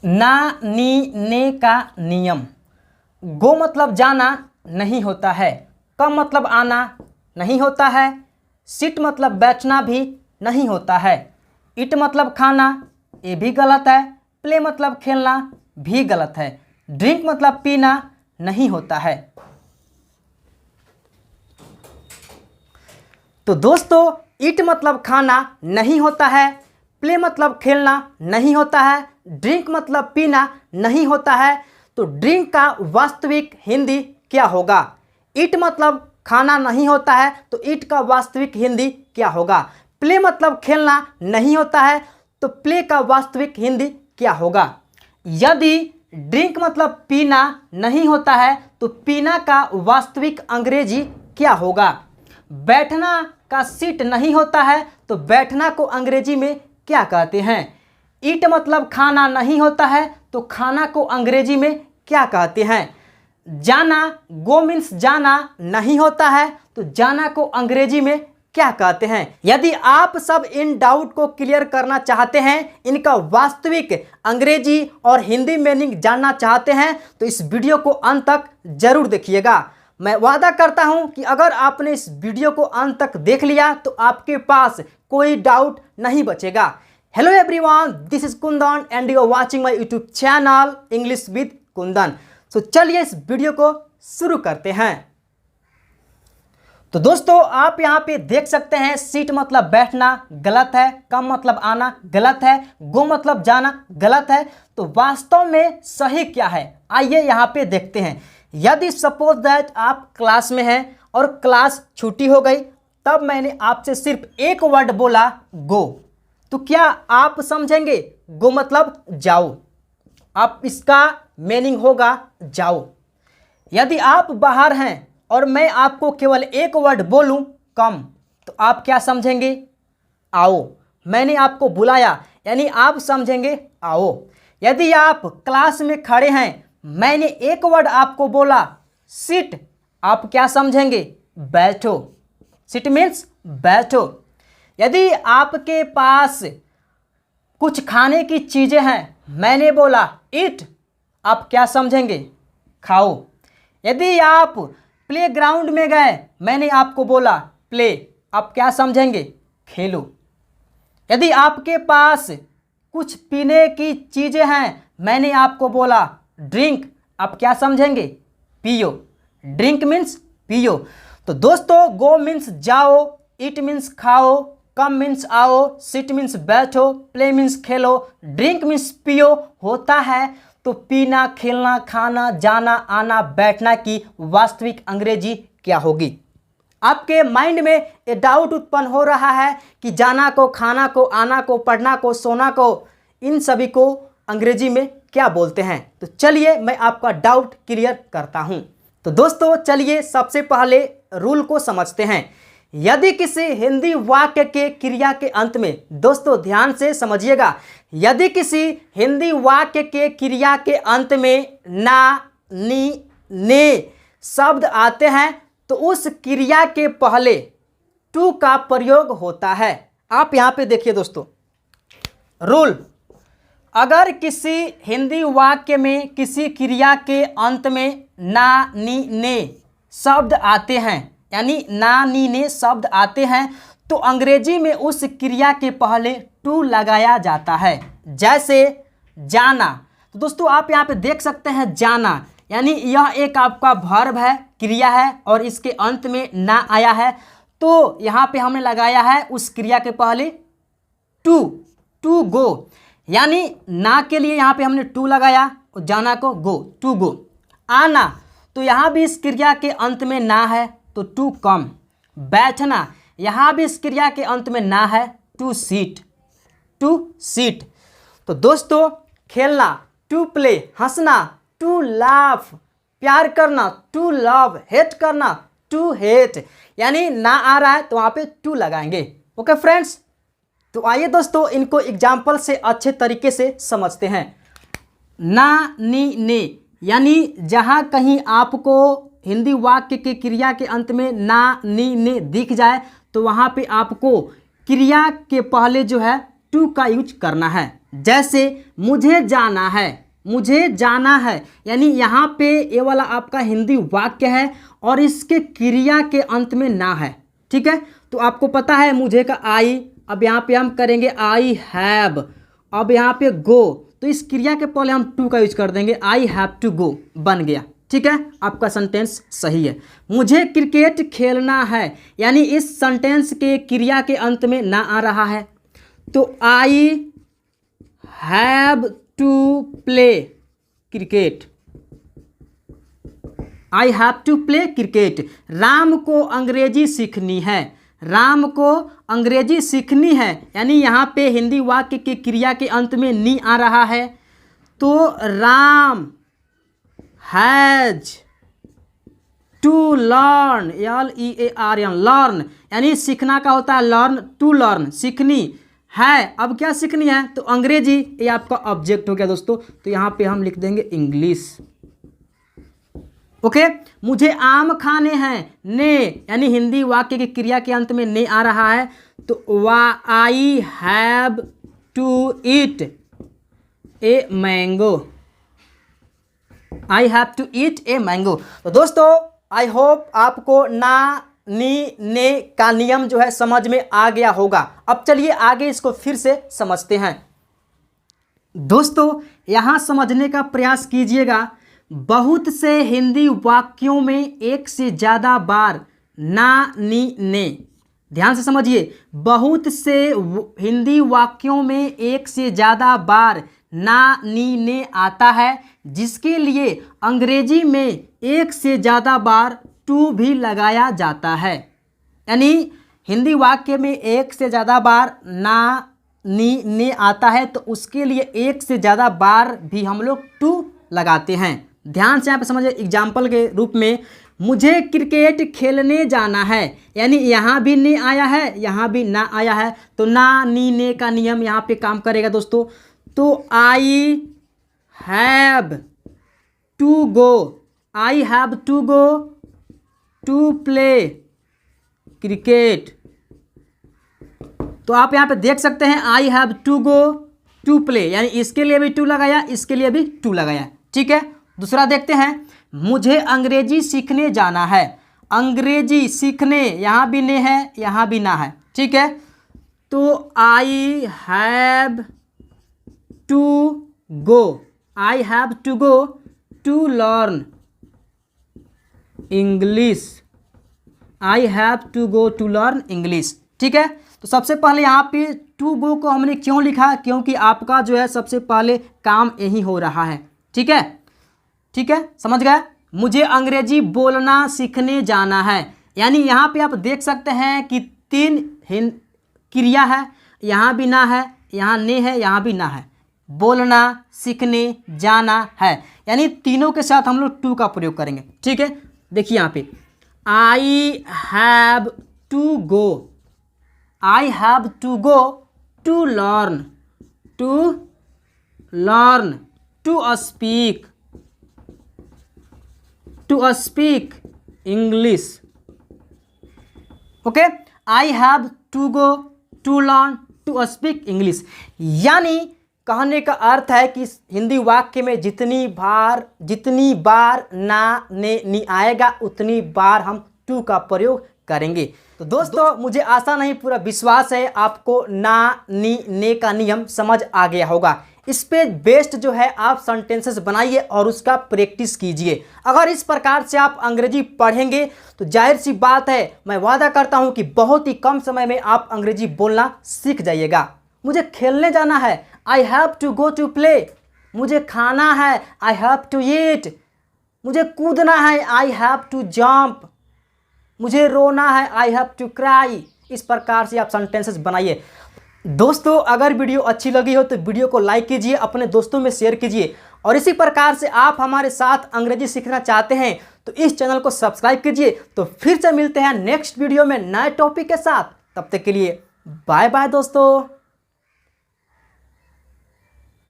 ना नी ने का नियम। गो मतलब जाना नहीं होता है, कम मतलब आना नहीं होता है, सिट मतलब बैठना भी नहीं होता है, इट मतलब खाना ये भी गलत है, प्ले मतलब खेलना भी गलत है, ड्रिंक मतलब पीना नहीं होता है। तो दोस्तों इट मतलब खाना नहीं होता है, प्ले मतलब खेलना नहीं होता है, ड्रिंक मतलब पीना नहीं होता है। तो ड्रिंक का वास्तविक हिंदी क्या होगा? इट मतलब खाना नहीं होता है तो इट का वास्तविक हिंदी क्या होगा? प्ले मतलब खेलना नहीं होता है तो प्ले का वास्तविक हिंदी क्या होगा? यदि ड्रिंक मतलब पीना नहीं होता है तो पीना का वास्तविक अंग्रेजी क्या होगा? बैठना का सीट नहीं होता है तो बैठना को अंग्रेजी में क्या कहते हैं? ईट मतलब खाना नहीं होता है तो खाना को अंग्रेजी में क्या कहते हैं? जाना गो मीन्स जाना नहीं होता है तो जाना को अंग्रेजी में क्या कहते हैं? यदि आप सब इन डाउट को क्लियर करना चाहते हैं, इनका वास्तविक अंग्रेजी और हिंदी मीनिंग जानना चाहते हैं तो इस वीडियो को अंत तक जरूर देखिएगा। मैं वादा करता हूं कि अगर आपने इस वीडियो को अंत तक देख लिया तो आपके पास कोई डाउट नहीं बचेगा। Hello everyone, this is Kundan and you are watching my YouTube channel English with Kundan. तो चलिए इस वीडियो को शुरू करते हैं। तो दोस्तों आप यहाँ पे देख सकते हैं सीट मतलब बैठना गलत है, कम मतलब आना गलत है, गो मतलब जाना गलत है। तो वास्तव में सही क्या है आइए यहाँ पे देखते हैं। यदि सपोज दैट आप क्लास में हैं और क्लास छुट्टी हो गई, तब मैंने आपसे सिर्फ एक वर्ड बोला गो, तो क्या आप समझेंगे गो मतलब जाओ? आप इसका मीनिंग होगा जाओ। यदि आप बाहर हैं और मैं आपको केवल एक वर्ड बोलूं कम, तो आप क्या समझेंगे? आओ। मैंने आपको बुलाया यानी आप समझेंगे आओ। यदि आप क्लास में खड़े हैं, मैंने एक वर्ड आपको बोला सिट, आप क्या समझेंगे? बैठो। सिट मीन्स बैठो। यदि आपके पास कुछ खाने की चीज़ें हैं, मैंने बोला ईट, आप क्या समझेंगे? खाओ। यदि आप प्लेग्राउंड में गए, मैंने आपको बोला प्ले, आप क्या समझेंगे? खेलो। यदि आपके पास कुछ पीने की चीज़ें हैं, मैंने आपको बोला ड्रिंक, आप क्या समझेंगे? पियो। ड्रिंक मीन्स पियो। तो दोस्तों गो मीन्स जाओ, इट मीन्स खाओ, कम मीन्स आओ, सिट मीन्स बैठो, प्ले मीन्स खेलो, ड्रिंक मीन्स पियो होता है। तो पीना, खेलना, खाना, जाना, आना, बैठना की वास्तविक अंग्रेजी क्या होगी? आपके माइंड में ये डाउट उत्पन्न हो रहा है कि जाना को, खाना को, आना को, पढ़ना को, सोना को, इन सभी को अंग्रेजी में क्या बोलते हैं? तो चलिए मैं आपका डाउट क्लियर करता हूं। तो दोस्तों चलिए सबसे पहले रूल को समझते हैं। यदि किसी हिंदी वाक्य के क्रिया के अंत में, दोस्तों ध्यान से समझिएगा, यदि किसी हिंदी वाक्य के क्रिया के अंत में ना, नी, ने शब्द आते हैं तो उस क्रिया के पहले टू का प्रयोग होता है। आप यहाँ पे देखिए दोस्तों, रूल, अगर किसी हिंदी वाक्य में किसी क्रिया के अंत में ना, नी, ने शब्द आते हैं, यानी ना, नी, ने शब्द आते हैं, तो अंग्रेजी में उस क्रिया के पहले टू लगाया जाता है। जैसे जाना, तो दोस्तों आप यहाँ पे देख सकते हैं जाना, यानी यह एक आपका वर्ब है, क्रिया है, और इसके अंत में ना आया है, तो यहाँ पे हमने लगाया है उस क्रिया के पहले टू, टू गो। यानी ना के लिए यहाँ पे हमने टू लगाया और जाना को गो, टू गो। आना, तो यहाँ भी इस क्रिया के अंत में ना है तो टू कम। बैठना, यहाँ भी इस क्रिया के अंत में ना है, टू सीट, टू सीट। तो दोस्तों खेलना, टू प्ले, हंसना, टू लाफ, प्यार करना, टू लव, हेट करना, टू हेट। यानी ना आ रहा है तो वहाँ पे टू लगाएंगे। ओके फ्रेंड्स, तो आइए दोस्तों इनको एग्जाम्पल से अच्छे तरीके से समझते हैं। ना, नी, ने, यानी जहाँ कहीं आपको हिंदी वाक्य के क्रिया के अंत में ना, नी, ने दिख जाए तो वहाँ पे आपको क्रिया के पहले जो है टू का यूज करना है। जैसे मुझे जाना है, मुझे जाना है, यानी यहाँ पे ये वाला आपका हिंदी वाक्य है और इसके क्रिया के अंत में ना है। ठीक है, तो आपको पता है मुझे का आई, अब यहाँ पे हम करेंगे आई हैव, अब यहाँ पे गो, तो इस क्रिया के पहले हम टू का यूज कर देंगे, आई हैव टू गो बन गया। ठीक है, आपका सेंटेंस सही है। मुझे क्रिकेट खेलना है, यानी इस सेंटेंस के क्रिया के अंत में ना आ रहा है, तो I have to play cricket, I have to play cricket. Ram को अंग्रेजी सीखनी है, राम को अंग्रेजी सीखनी है, यानी यहाँ पे हिंदी वाक्य के क्रिया के अंत में नी आ रहा है, तो Ram has to learn, LEARN, learn, यानी सीखना का होता है लर्न, टू लर्न सीखनी है। अब क्या सीखनी है, तो अंग्रेजी, ये आपका ऑब्जेक्ट हो गया दोस्तों, तो यहाँ पे हम लिख देंगे इंग्लिश। ओके, मुझे आम खाने हैं, ने, यानी हिंदी वाक्य की क्रिया के अंत में ने आ रहा है, तो I have to eat a mango, I have to eat a mango. तो दोस्तों आई होप आपको ना नी ने का नियम जो है समझ में आ गया होगा। अब चलिए आगे इसको फिर से समझते हैं। दोस्तों यहाँ समझने का प्रयास कीजिएगा, बहुत से हिंदी वाक्यों में एक से ज़्यादा बार ना नी ने, ध्यान से समझिए, बहुत से हिंदी वाक्यों में एक से ज़्यादा बार ना नी ने आता है, जिसके लिए अंग्रेजी में एक से ज़्यादा बार टू भी लगाया जाता है। यानी हिंदी वाक्य में एक से ज़्यादा बार ना नी ने आता है, तो उसके लिए एक से ज़्यादा बार भी हम लोग टू लगाते हैं। ध्यान से यहाँ पे समझिए, एग्जाम्पल के रूप में मुझे क्रिकेट खेलने जाना है, यानी यहाँ भी ने आया है, यहाँ भी ना आया है, तो ना नी ने का नियम यहाँ पे काम करेगा दोस्तों। तो I have to go, I have to go to play cricket. तो आप यहाँ पे देख सकते हैं I have to go to play, यानी इसके लिए भी टू लगाया, इसके लिए भी टू लगाया। ठीक है, दूसरा देखते हैं, मुझे अंग्रेजी सीखने जाना है, अंग्रेजी सीखने, यहाँ भी ने है, यहाँ भी ना है। ठीक है, तो I have to go, I have to go to learn English, I have to go to learn English. ठीक है, तो सबसे पहले यहाँ पे टू गो को हमने क्यों लिखा, क्योंकि आपका जो है सबसे पहले काम यही हो रहा है। ठीक है, ठीक है, समझ गए। मुझे अंग्रेजी बोलना सीखने जाना है, यानी यहाँ पे आप देख सकते हैं कि तीन क्रिया है, यहाँ भी ना है, यहाँ ने है, यहाँ भी ना है, बोलना सीखने जाना है, यानी तीनों के साथ हम लोग टू का प्रयोग करेंगे। ठीक है, देखिए यहाँ पे I have to go, I have to go to learn, to speak, to speak English. Okay, I have to go to learn to speak English, यानी कहने का अर्थ है कि हिंदी वाक्य में जितनी बार ना ने नी आएगा उतनी बार हम टू का प्रयोग करेंगे। तो दोस्तों मुझे आशा नहीं पूरा विश्वास है आपको ना नी ने का नियम समझ आ गया होगा। इस पे बेस्ट जो है आप सेंटेंसेस बनाइए और उसका प्रैक्टिस कीजिए। अगर इस प्रकार से आप अंग्रेजी पढ़ेंगे तो जाहिर सी बात है, मैं वादा करता हूं कि बहुत ही कम समय में आप अंग्रेजी बोलना सीख जाइएगा। मुझे खेलने जाना है, I have to go to play, मुझे खाना है, आई हैव टू ईट, मुझे कूदना है, आई हैव टू जंप, मुझे रोना है, आई हैव टू क्राई। इस प्रकार से आप सेंटेंसेस बनाइए। दोस्तों अगर वीडियो अच्छी लगी हो तो वीडियो को लाइक कीजिए, अपने दोस्तों में शेयर कीजिए, और इसी प्रकार से आप हमारे साथ अंग्रेजी सीखना चाहते हैं तो इस चैनल को सब्सक्राइब कीजिए। तो फिर से मिलते हैं नेक्स्ट वीडियो में नए टॉपिक के साथ, तब तक के लिए बाय बाय दोस्तों।